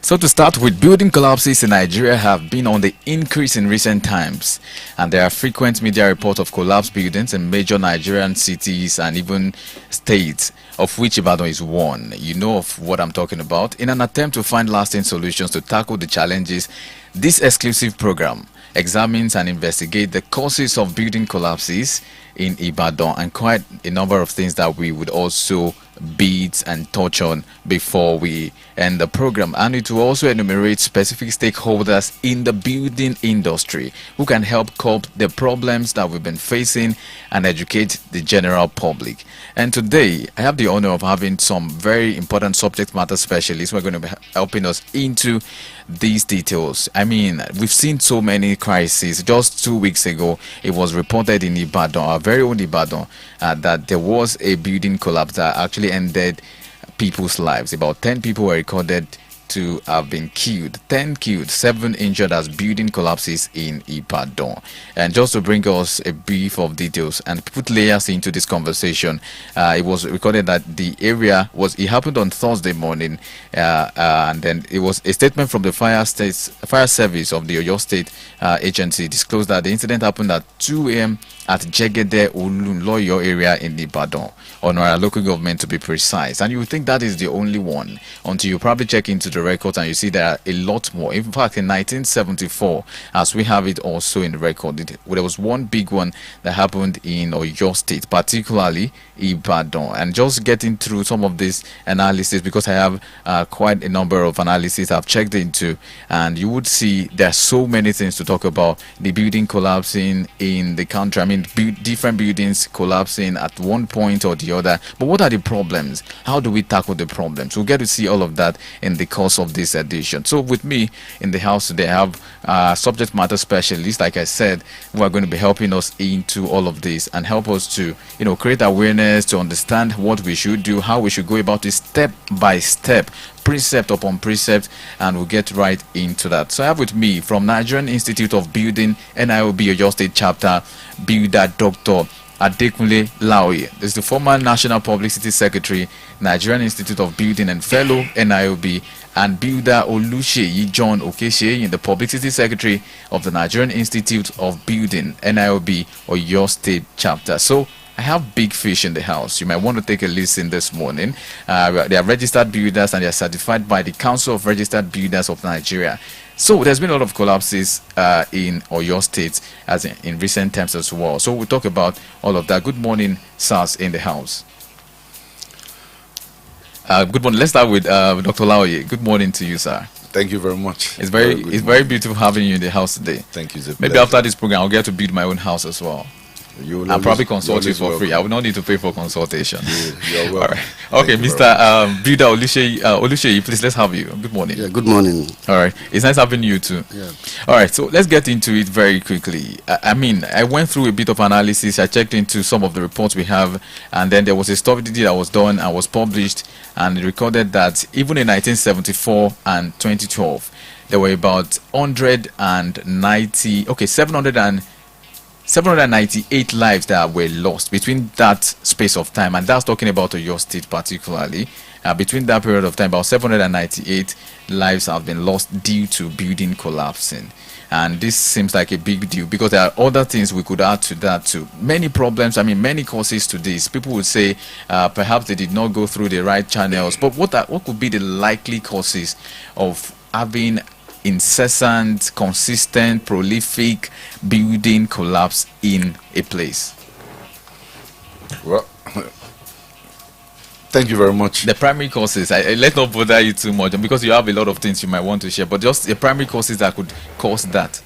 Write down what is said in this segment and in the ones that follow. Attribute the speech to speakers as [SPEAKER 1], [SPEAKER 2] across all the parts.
[SPEAKER 1] So to start with, building collapses in Nigeria have been on the increase in recent times, and there are frequent media reports of collapsed buildings in major Nigerian cities and even states, of which Ibadan is one. You know of what I'm talking about. In an attempt to find lasting solutions to tackle the challenges, this exclusive program examines and investigates the causes of building collapses in Ibadan and quite a number of things that we would also beat and touch on before we end the program. And it will also enumerate specific stakeholders in the building industry who can help curb the problems that we've been facing and educate the general public. And today I have the honor of having some very important subject matter specialists who are going to be helping us into these details. I mean, we've seen so many crises. Just 2 weeks ago it was reported in Ibadan, our very own Ibadan, that there was a building collapse that actually ended people's lives. About 10 people were recorded to have been killed, 10 killed, 7 injured as building collapses in Ibadan. And just to bring us a brief of details and put layers into this conversation, it was recorded that the area it happened on Thursday morning, and then it was a statement from the fire service of the Oyo State agency disclosed that the incident happened at 2 a.m. at Jegede Olunloyo area in Ibadan, on our local government to be precise. And you would think that is the only one until you probably check into the records and you see there are a lot more. In fact, in 1974, as we have it also in the record, there was one big one that happened in Oyo State, particularly Ibadan. And just getting through some of this analysis, because I have quite a number of analysis I've checked into, and you would see there are so many things to talk about. The building collapsing in the country, I mean, different buildings collapsing at one point or the other. But what are the problems? How do we tackle the problems? We'll get to see all of that in the course of this edition. So with me in the house today, I have subject matter specialists, like I said, who are going to be helping us into all of this and help us to, create awareness, to understand what we should do, how we should go about it step by step, precept upon precept, and we'll get right into that. So I have with me from Nigerian Institute of Building, NIOB Oyo State Chapter, Builder Dr. Adekunle Laoye. This is the former National Publicity Secretary, Nigerian Institute of Building and Fellow, NIOB, and Builder Oluseyi John Okesheyin, the Publicity Secretary of the Nigerian Institute of Building, NIOB, Oyo State Chapter. So I have big fish in the house. You might want to take a listen this morning. They are registered builders and they are certified by the Council of Registered Builders of Nigeria. So there's been a lot of collapses in Oyo State as in recent times as well. So we'll talk about all of that. Good morning, SARS in the house. Good morning. Let's start with Dr. Laoye. Good morning to you, sir.
[SPEAKER 2] Thank you very much.
[SPEAKER 1] It's very beautiful having you in the house today.
[SPEAKER 2] Thank you.
[SPEAKER 1] Maybe after this program, I'll get to build my own house as well. I'll probably consult you for free. I will not need to pay for consultation.
[SPEAKER 2] You're welcome.
[SPEAKER 1] All right. Okay, Mr. Builder Oluseyi, please, let's have you. Good morning.
[SPEAKER 3] Yeah, good morning.
[SPEAKER 1] All right. It's nice having you too.
[SPEAKER 3] Yeah.
[SPEAKER 1] All right. So let's get into it very quickly. I went through a bit of analysis. I checked into some of the reports we have, and then there was a study that was done and was published, and it recorded that even in 1974 and 2012, there were about 798 lives that were lost between that space of time, and that's talking about Oyo State particularly. Between that period of time, about 798 lives have been lost due to building collapsing. And this seems like a big deal because there are other things we could add to that too. Many problems, many causes to this. People would say perhaps they did not go through the right channels, but what could be the likely causes of having incessant, consistent, prolific building collapse in a place?
[SPEAKER 2] Well, thank you very much.
[SPEAKER 1] The primary causes, let's not bother you too much because you have a lot of things you might want to share, but just the primary causes that could cause that.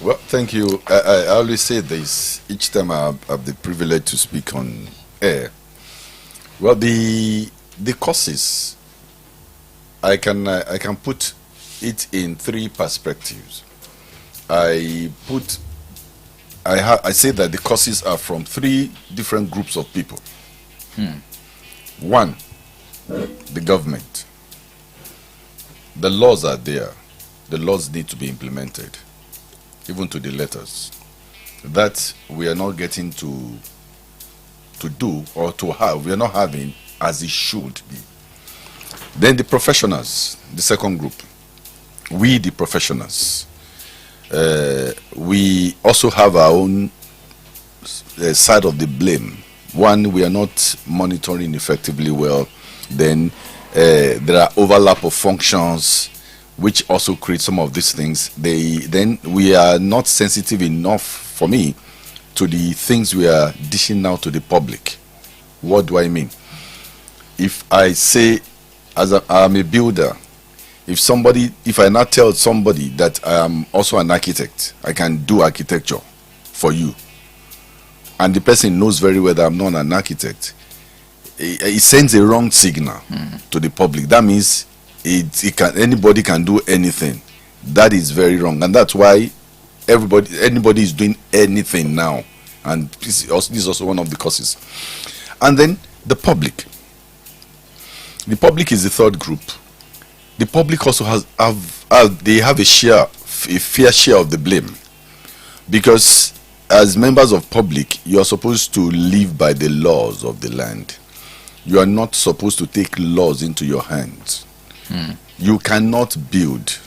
[SPEAKER 2] Well, thank you. I always say this each time I have the privilege to speak on air. Well, the causes, I can put it in 3 perspectives. I say that the causes are from 3 different groups of people. 1, the government. The laws are there. The laws need to be implemented, even to the letters. That we are not getting to do or to have. We are not having as it should be. Then the professionals, the second group. we the professionals, we also have our own side of the blame. One, we are not monitoring effectively well. Then there are overlap of functions, which also create some of these things. Then we are not sensitive enough, for me, to the things we are dishing out to the public. What do I mean? If I say, I'm a builder, if I not tell somebody that I am also an architect, I can do architecture for you, and the person knows very well that I'm not an architect, it sends a wrong signal to the public. That means anybody can do anything. That is very wrong, and that's why anybody is doing anything now, and this is also one of the causes. And then the public is the third group. The public also they have a fair share of the blame, because as members of public, you are supposed to live by the laws of the land. You are not supposed to take laws into your hands. You cannot build.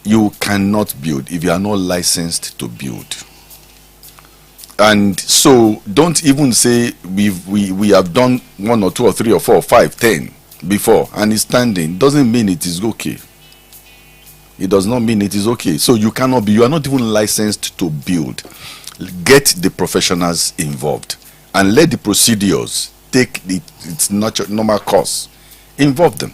[SPEAKER 2] You cannot build if you are not licensed to build. And so don't even say we have done 1 or 2 or 3 or 4 or 5, 10 before and it's standing. Doesn't mean it is okay. It does not mean it is okay. So you are not even licensed to build. Get the professionals involved and let the procedures take its normal course. Involve them.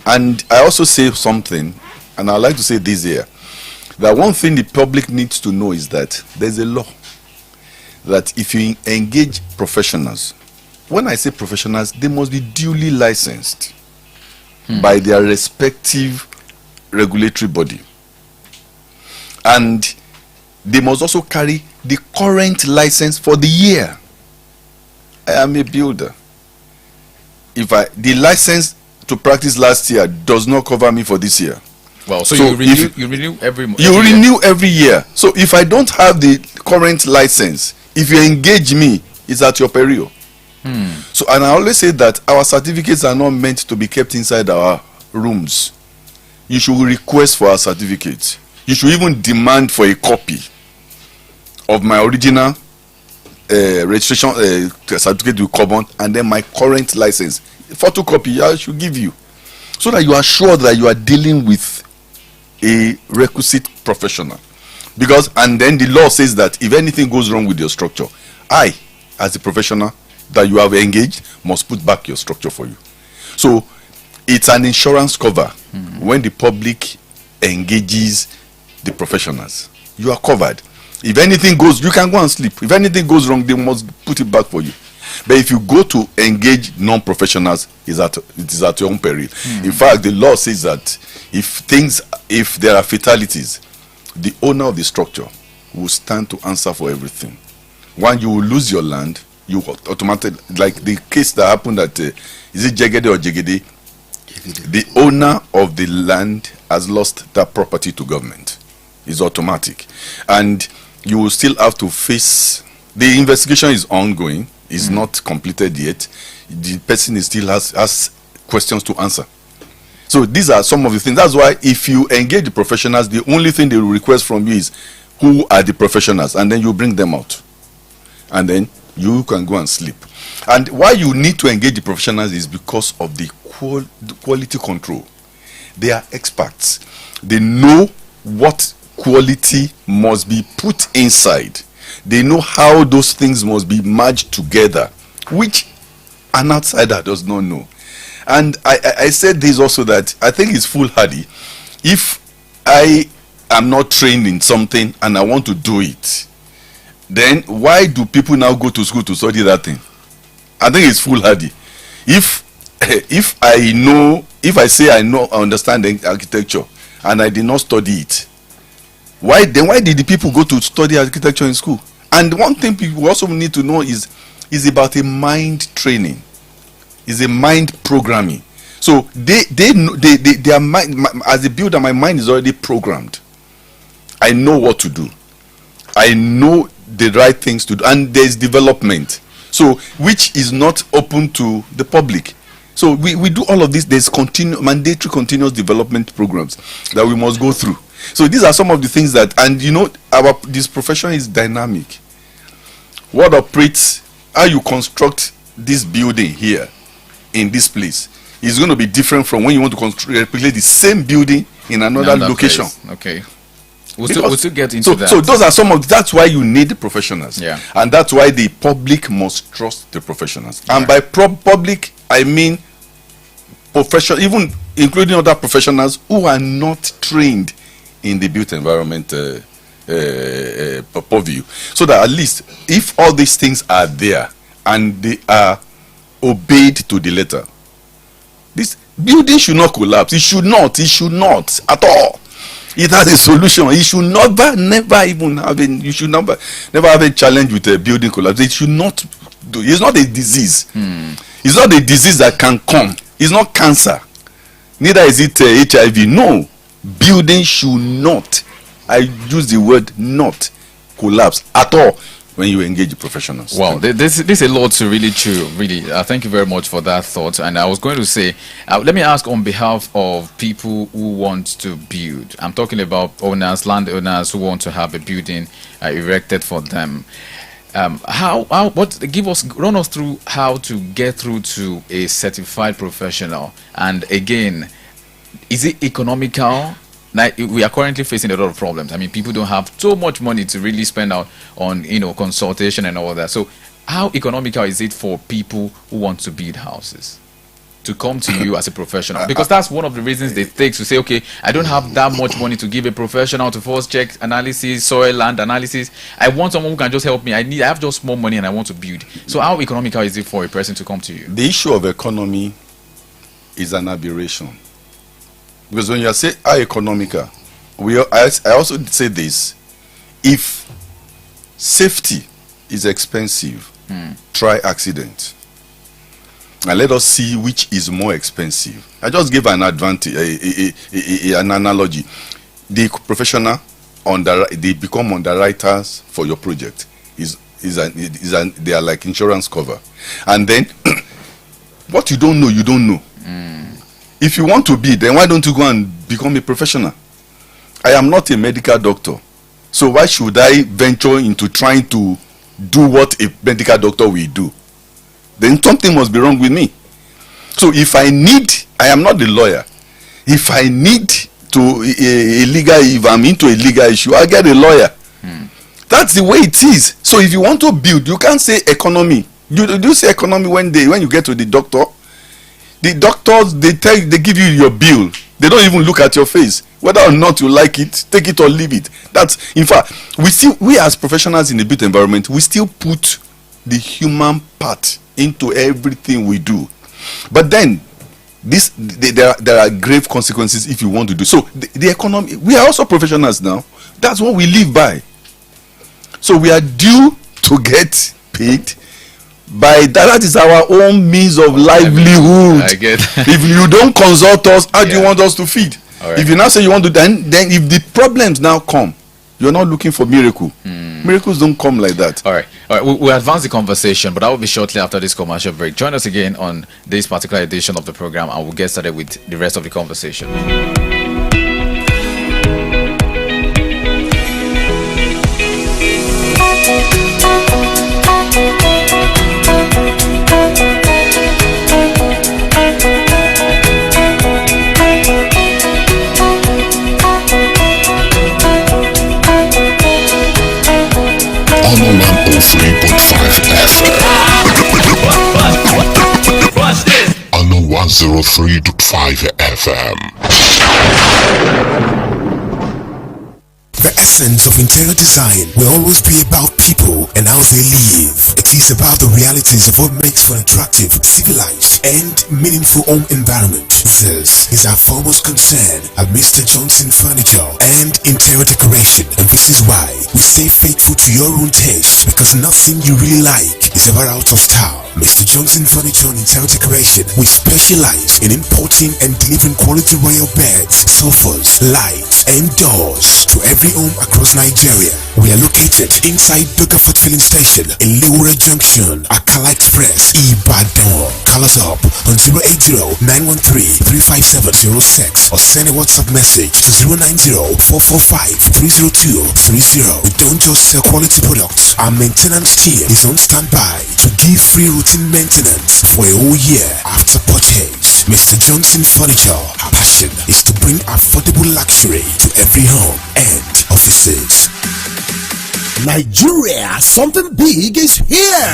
[SPEAKER 2] And I also say something, and I like to say this here, that one thing the public needs to know is that there's a law that if you engage professionals, when I say professionals, they must be duly licensed by their respective regulatory body, and they must also carry the current license for the year. I am a builder. If the license to practice last year does not cover me for this year,
[SPEAKER 1] well, so you renew every
[SPEAKER 2] year. So if I don't have the current license, if you engage me, it's at your peril. So, and I always say that our certificates are not meant to be kept inside our rooms. You should request for our certificates. You should even demand for a copy of my original registration certificate with Carbon, and then my current license. Photocopy I should give you, so that you are sure that you are dealing with a requisite professional. And then the law says that if anything goes wrong with your structure, I, as a professional that you have engaged, must put back your structure for you. So it's an insurance cover. When the public engages the professionals, you are covered. If anything goes, you can go and sleep. If anything goes wrong, they must put it back for you. But if you go to engage non-professionals, it is at your own peril. In fact, the law says that if there are fatalities, the owner of the structure will stand to answer for everything. When you will lose your land, you automatically, like the case that happened at is it Jegede or Jegede? The owner of the land has lost that property to government. It's automatic, and you will still have to face. The investigation is ongoing. It's not completed yet. The person still has questions to answer. So these are some of the things. That's why if you engage the professionals, the only thing they will request from you is who are the professionals, and then you bring them out, and then you can go and sleep. And why you need to engage the professionals is because of the quality control. They are experts. They know what quality must be put inside. They know how those things must be merged together, which an outsider does not know. And I said this also, that I think it's foolhardy if I am not trained in something and I want to do it. Then why do people now go to school to study that thing? I think it's foolhardy. If I say I understand the architecture and I did not study it, why did the people go to study architecture in school? And one thing people also need to know is about a mind training, is a mind programming. So their mind, as a builder, my mind is already programmed. I know what to do. I know the right things to do, and there's development. So which is not open to the public. So we do all of this. There's mandatory continuous development programs that we must go through. So these are some of the things that, and this profession is dynamic. What operates, how you construct this building here in this place is going to be different from when you want to replicate the same building in another location.
[SPEAKER 1] Place. Okay. We'll still get into that.
[SPEAKER 2] So those are that's why you need the professionals.
[SPEAKER 1] Yeah.
[SPEAKER 2] And that's why the public must trust the professionals. And by public, I mean professional, even including other professionals who are not trained in the built environment purview. So that at least if all these things are there and they are obeyed to the letter, this building should not collapse. It should not at all. It has a solution. It should never even have you should never have a challenge with a building collapse. It should not do. It's not a disease. It's not a disease that can come. It's not cancer. Neither is it HIV. No, building should not. I use the word not collapse at all when you engage professionals.
[SPEAKER 1] Wow, this is a lot to really chew. Really, thank you very much for that thought. And I was going to say, let me ask on behalf of people who want to build. I'm talking about owners, landowners who want to have a building erected for them. Run us through how to get through to a certified professional. And again, is it economical? Like, we are currently facing a lot of problems. I mean, people don't have so much money to really spend out on consultation and all that. So how economical is it for people who want to build houses to come to you as a professional? Because that's one of the reasons they take to say, okay, I don't have that much money to give a professional to first check analysis, soil, land analysis. I want someone who can just help me. I have just more money and I want to build. So how economical is it for a person to come to you?
[SPEAKER 2] The issue of economy is an aberration. Because when you say how economical, I also say this: if safety is expensive, try accident, and let us see which is more expensive. I just gave an an analogy. The professional they become underwriters for your project. They are like insurance cover, and then what you don't know, you don't know. If you want to be, then why don't you go and become a professional? I am not a medical doctor, so why should I venture into trying to do what a medical doctor will do? Then something must be wrong with me. So if I am not the lawyer. If I need if I'm into a legal issue, I get a lawyer. That's the way it is. So if you want to build, you can't say economy. You say economy when you get to the doctor. The doctors, they give you your bill. They don't even look at your face. Whether or not you like it, take it or leave it. That's, in fact, we as professionals in the built environment, we still put the human part into everything we do. But then, there are grave consequences if you want to do. So, the economy, we are also professionals now. That's what we live by. So, we are due to get paid. By that is our own means of livelihood. I get. If you don't consult us, how do you want us to feed? Right. If you now say you want to, then if the problems now come, you're not looking for miracle. Miracles don't come like that.
[SPEAKER 1] All right. We'll advance the conversation, but that will be shortly after this commercial break. Join us again on this particular edition of the program, and we'll get started with the rest of the conversation.
[SPEAKER 3] On 103.5 FM. On 103.5 FM.
[SPEAKER 4] The essence of interior design will always be about people and how they live. It is about the realities of what makes for an attractive, civilized, and meaningful home environment. This is our foremost concern at Mr. Johnson Furniture and Interior Decoration. And this is why we stay faithful to your own taste, because nothing you really like is ever out of style. Mr. Johnson Furniture and Interior Decoration, we specialize in importing and delivering quality royal beds, sofas, lights, and doors to every home across Nigeria. We are located inside Dogafoot Filling Station in Leura Junction, Akala Express, Ibadan. Call us up on 080-913-35706 or send a WhatsApp message to 090-445-30230. We don't just sell quality products. Our maintenance team is on standby to give free routine maintenance for a whole year after purchase. Mr. Johnson Furniture, our passion is to bring affordable luxury to every home and offices.
[SPEAKER 5] Nigeria, something big is here.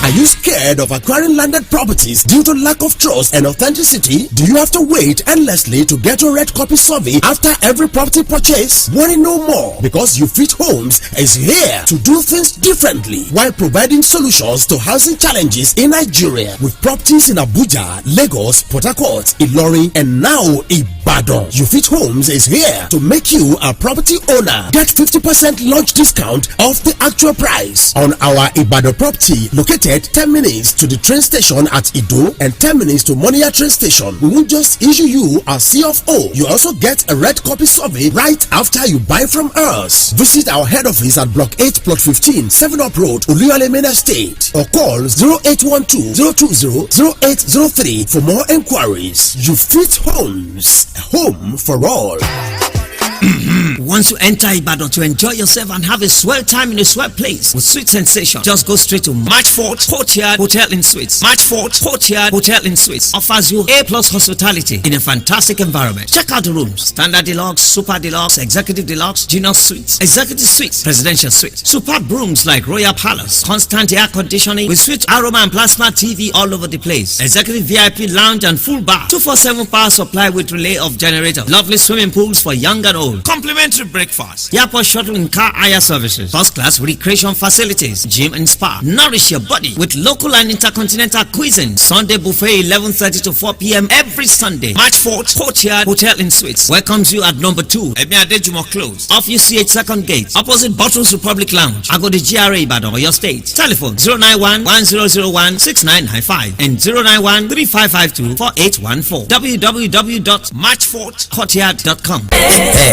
[SPEAKER 5] Are you scared of acquiring landed properties due to lack of trust and authenticity? Do you have to wait endlessly to get your red copy survey after every property purchase? Worry no more, because You Fit Homes is here to do things differently while providing solutions to housing challenges in Nigeria. With properties in Abuja, Lagos, Port Harcourt, Ilorin, and now Ibadan, You Fit Homes is here to make you a property owner. Get 50% launch discount off the actual price on our Ibadan property located 10 minutes to the train station at Ido and 10 minutes to Monia train station. We won't just issue you a CFO. You also get a red copy survey right after you buy from us. Visit our head office at Block 8, Plot 15, 7 Up Road, Oluyole Main Estate, or call 0812-020-0803 for more enquiries. You Fit Homes, a home for all.
[SPEAKER 6] Once you enter Ibadan to enjoy yourself and have a swell time in a swell place with sweet sensation, just go straight to Matchfort Courtyard Hotel and Suites. Matchfort Courtyard Hotel and Suites offers you A+ hospitality in a fantastic environment. Check out the rooms: Standard Deluxe, Super Deluxe, Executive Deluxe, Junior Suites, Executive Suites, Presidential Suites. Superb rooms like Royal Palace, constant air conditioning with sweet aroma and plasma TV all over the place. Executive VIP lounge and full bar. 24/7 power supply with relay of generator. Lovely swimming pools for young and old. Complimentary breakfast. Airport shuttle and car hire services. First class recreation facilities. Gym and spa. Nourish your body with local and intercontinental cuisine. Sunday buffet 11:30 to 4 p.m. every Sunday. Matchfort Courtyard Hotel and Suites welcomes you at number 2 Ebiadejumo Close off UCH Second Gate opposite Bottles Republic Lounge, Agodi GRA, Ibadan, Oyo State. Telephone 091-1001-6995 and 091-3552-4814. www.matchfortcourtyard.com.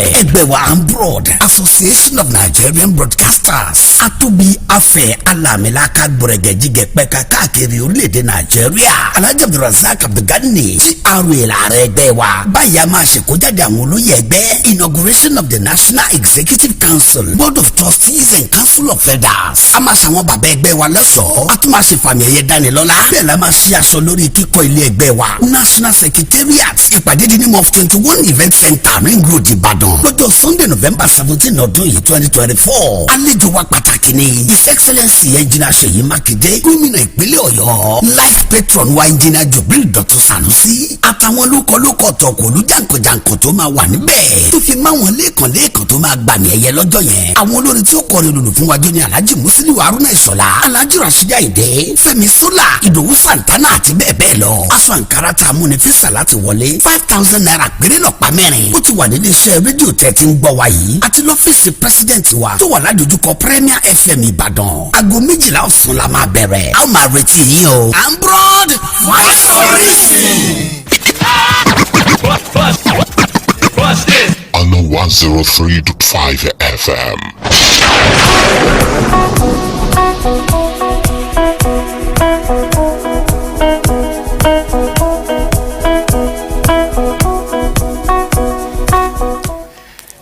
[SPEAKER 5] Ẹgbẹ́ wa Ambrod, Association of Nigerian Broadcasters, Atubi Afe Alamilaka Gbọ̀rẹ̀gẹ̀jigẹ̀ pẹ̀ka káàkiri orílẹ̀-èdè Nàìjíríà. Alhaji Abdulrasaq Abdulgani, GRA làárẹ̀ ẹgbẹ́ wa. Báyìí a máa ṣèkójáde àwọn olóyè ẹgbẹ́. Inauguration of the National Executive Council, Board of Trustees and Council of Elders. A máa ṣàwọn bàbá ẹgbẹ́ wa lọ́ṣọ̀ọ́. A tún máa ṣe fàmì ẹ̀yẹ dánilọ́lá. Bẹ́ẹ̀ la máa ṣí aṣọ lórí kíkọ́ ilé ẹgbẹ́ wa. National Secretariat, ìpàdé di name of 21 Event Center, Ring Road, Ìbàdàn. Lọ́jọ́ Sunday November 17 ọdún yìí 2024. Àlejò wa pàtàkì ni His Excellency Engineer Ṣèyí Mákindé, gómìnà ìpínlẹ̀ Ọ̀yọ́. Life patron wa Engineer Jubril Dọ̀tun Sanusi. Àtàwọn lókọ̀lókọ̀ tọ̀kọ̀lú jàǹkànjàǹkàn tó máa wà níbẹ̀. Tó fi máwọn lẹ́ẹ̀kan tó máa gbàmì ẹ̀yẹ lọ́jọ́ yẹn. Àwọn olórin tí ó kọrin lòlù fún wájú ni Alhaji Musiliu Haruna Ìṣọ̀lá, Alhaji Rashidi Ayinde, Fẹ́mi Sola, Ìdòwú Santana àti bẹ́ẹ̀ bẹ́ẹ̀ lọ. Aṣọ àǹkárá tá a mú ní físà láti wọlé 5,000 naira péré lọ́pàá mẹ́rin. Ó ti wà nílé iṣẹ́ rédíò tẹ́tí ń gbọ́ wa yìí àti lọ́fíìsì president wa tó wà ládojúkọ Premier FM Ìbàdàn. Aago 12 ọ̀sán la máa bẹ̀rẹ̀. A ó máa retí yín o. Ambrod voice of reason.
[SPEAKER 3] On 103.5 FM.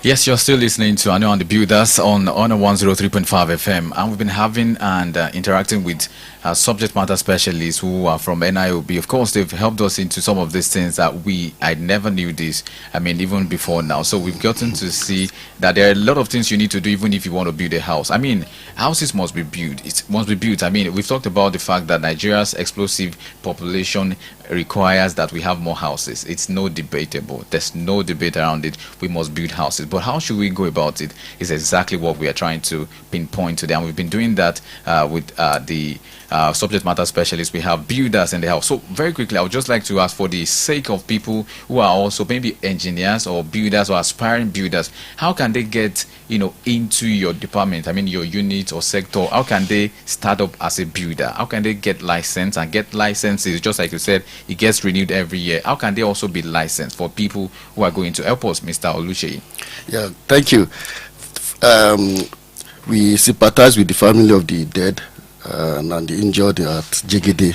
[SPEAKER 1] Yes, you're still listening to Anu on the Builders on 103.5 FM, and we've been having and interacting with subject matter specialists who are from NIOB. Of course, they've helped us into some of these things that I never knew this. I mean, even before now. So we've gotten to see that there are a lot of things you need to do even if you want to build a house. I mean, houses must be built. It must be built. I mean, we've talked about the fact that Nigeria's explosive population requires that we have more houses. It's no debatable. There's no debate around it. We must build houses. But how should we go about it is exactly what we are trying to pinpoint today. And we've been doing that with the subject matter specialists, we have builders in the house. So very quickly, I would just like to ask, for the sake of people who are also maybe engineers or builders or aspiring builders, how can they get into your department, I mean your unit or sector? How can they start up as a builder? How can they get licensed? And get licenses, just like you said, it gets renewed every year. How can they also be licensed, for people who are going to help us, Mr. Oluseyi?
[SPEAKER 7] Yeah, thank you. We sympathize with the family of the dead and the injured at Jegede,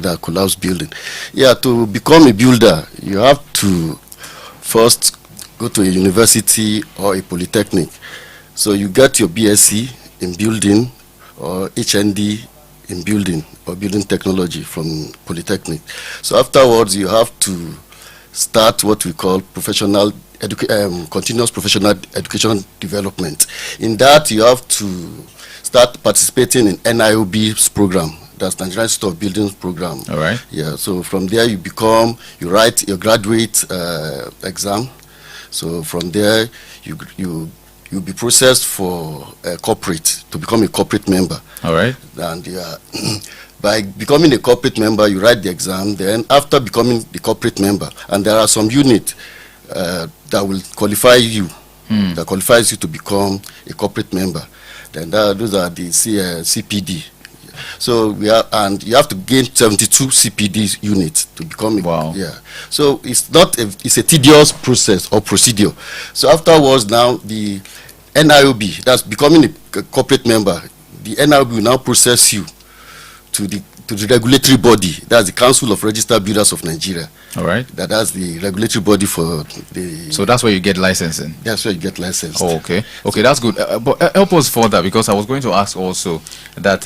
[SPEAKER 7] the collapsed building. Yeah, to become a builder, you have to first go to a university or a polytechnic. So you get your BSc in building or HND in building or building technology from polytechnic. So afterwards, you have to start what we call continuous professional education development. In that, you have to start participating in NIOB's program. That's Nigerian Institute of Buildings program.
[SPEAKER 1] All right.
[SPEAKER 7] Yeah. So from there, you write your graduate exam. So from there, you'll be processed for to become a corporate member.
[SPEAKER 1] All right.
[SPEAKER 7] And by becoming a corporate member, you write the exam. Then after becoming the corporate member, and there are some units that will qualify you, that qualifies you to become a corporate member. Then those are the CPD. So and you have to gain 72 CPD units to become a,
[SPEAKER 1] wow.
[SPEAKER 7] Yeah. So it's a tedious process or procedure. So afterwards, now the NIOB, that's becoming a corporate member, the NIOB will now process you to the regulatory body. That's the Council of Registered Builders of Nigeria.
[SPEAKER 1] All right.
[SPEAKER 7] That's the regulatory body for the.
[SPEAKER 1] So that's where you get licensing.
[SPEAKER 7] That's where you get licensed.
[SPEAKER 1] Oh, okay. Okay, that's good. But help us further, because I was going to ask also that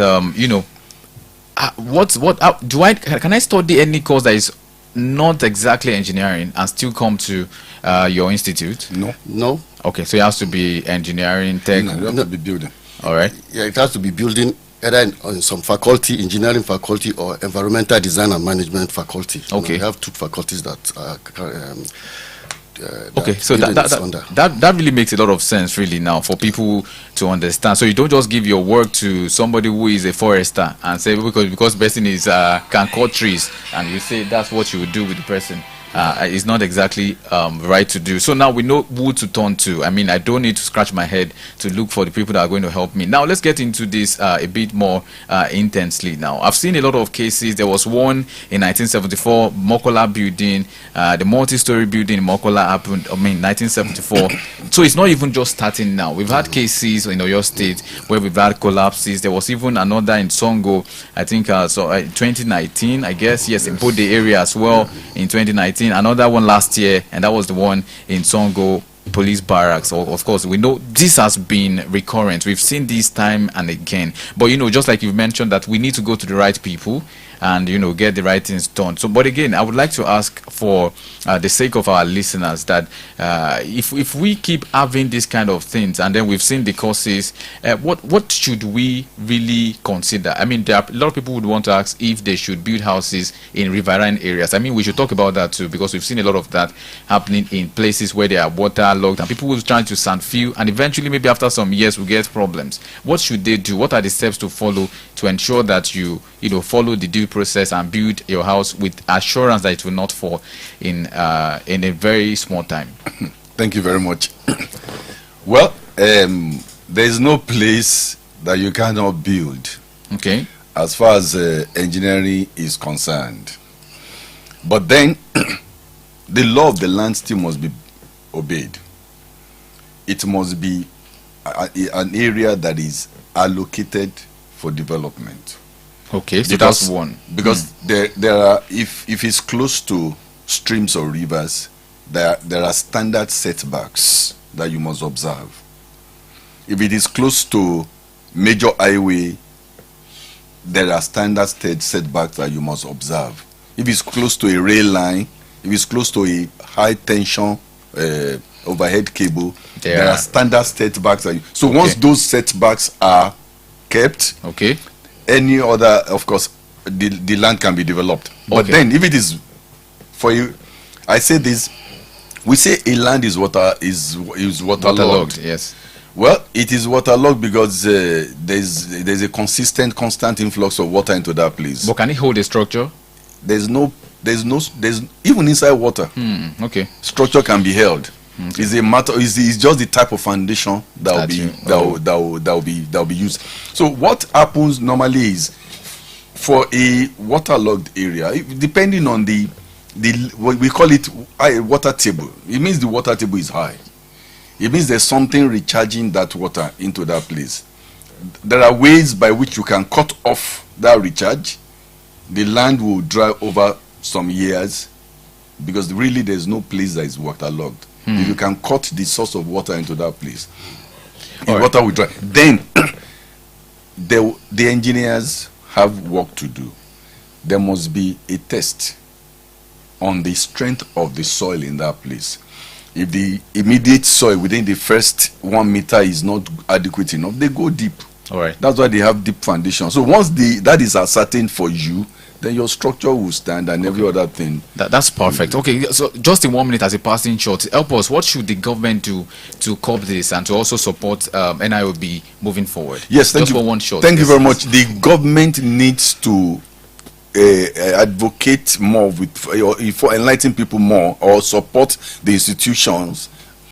[SPEAKER 1] can I study any course that is not exactly engineering and still come to your institute?
[SPEAKER 7] No.
[SPEAKER 1] Okay, so it has to be engineering, tech.
[SPEAKER 2] No, you have to be building.
[SPEAKER 1] All right.
[SPEAKER 7] Yeah, it has to be building, either in some faculty, engineering faculty, or environmental design and management faculty.
[SPEAKER 1] Okay.
[SPEAKER 7] We have two faculties that are.
[SPEAKER 1] Okay, so that really makes a lot of sense, really, now for people to understand. So you don't just give your work to somebody who is a forester and say because person is can cut trees, and you say that's what you would do with the person. It's not exactly right to do. So now we know who to turn to. I mean, I don't need to scratch my head to look for the people that are going to help me. Now let's get into this a bit more intensely. Now I've seen a lot of cases. There was one in 1974, Mokola building, the multi-story building in Mokola happened, 1974. So it's not even just starting now. We've had cases in Oyo State where we've had collapses. There was even another in Songo, I think 2019, I guess. Yes, in both the area as well in 2019. Another one last year, and that was the one in Songo police barracks. Of course, we know this has been recurrent. We've seen this time and again. But just like you've mentioned, that we need to go to the right people and get the right things done. So, but again, I would like to ask, for the sake of our listeners, that if we keep having these kind of things, and then we've seen the causes, what should we really consider? I mean, there are a lot of people would want to ask if they should build houses in riverine areas. I mean, we should talk about that too, because we've seen a lot of that happening in places where they are waterlogged, and people will try to sand fill, and eventually, maybe after some years, we get problems. What should they do? What are the steps to follow to ensure that you follow the due process and build your house with assurance that it will not fall in a very small time?
[SPEAKER 2] Thank you very much. Well, there is no place that you cannot build.
[SPEAKER 1] Okay.
[SPEAKER 2] As far as engineering is concerned. But then, the law of the land still must be obeyed. It must be an area that is allocated for development.
[SPEAKER 1] Okay, so that's one.
[SPEAKER 2] Because there are, if it's close to streams or rivers, there are standard setbacks that you must observe. If it is close to major highway, there are standard setbacks that you must observe. If it's close to a rail line, if it's close to a high tension overhead cable, there are standard setbacks that so once those setbacks are kept, any other, of course, the land can be developed. But then, if it is for you, I say this: we say a land is waterlogged.
[SPEAKER 1] Waterlogged, yes.
[SPEAKER 2] Well, it is waterlogged because there's a constant influx of water into that place.
[SPEAKER 1] But can it hold a structure?
[SPEAKER 2] There's even inside water.
[SPEAKER 1] Okay.
[SPEAKER 2] Structure can be held. Okay. It's a matter. It's just the type of foundation that will be used. So what happens normally is, for a waterlogged area, depending on the what we call it water table. It means the water table is high. It means there's something recharging that water into that place. There are ways by which you can cut off that recharge. The land will dry over some years because really there's no place that is waterlogged. If you can cut the source of water into that place, the water will dry. Then the engineers have work to do. There must be a test on the strength of the soil in that place. If the immediate soil within the first 1 meter is not adequate enough, they go deep.
[SPEAKER 1] All right.
[SPEAKER 2] That's why they have deep foundation. So once that is ascertained for you, then your structure will stand and every other thing.
[SPEAKER 1] That's perfect. Okay, so just in 1 minute as a passing shot, help us. What should the government do to curb this and to also support NIOB moving forward?
[SPEAKER 2] Yes, thank you.
[SPEAKER 1] For one shot.
[SPEAKER 2] Thank you very much. The government needs to advocate more for enlightening people more, or support the institutions